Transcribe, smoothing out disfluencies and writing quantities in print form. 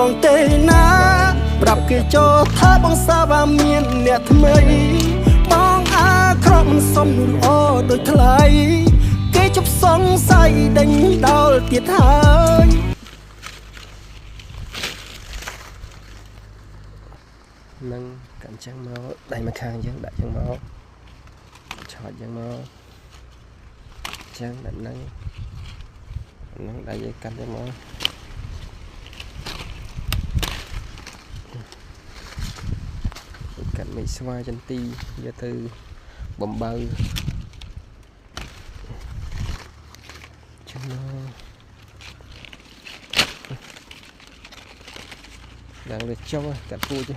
បងទេណាប្រាប់គេចូលថាបងសាវាមានអ្នកថ្មីបងអាក្រក់មិនសមនោះល្អដូចថ្លៃគេជប់សង្ស័យដេញដល់ទៀតហើយនឹងកាន់ចឹងមកដៃមកខាងយើងដាក់ចឹងមកឆោតចឹងមកចឹងដាក់នឹងដៃយើងកាន់ចឹងមកកាត់មេស្វាចន្ទីយកទៅបំបើចឹងមកឡើងលើចុងកាត់ពូជ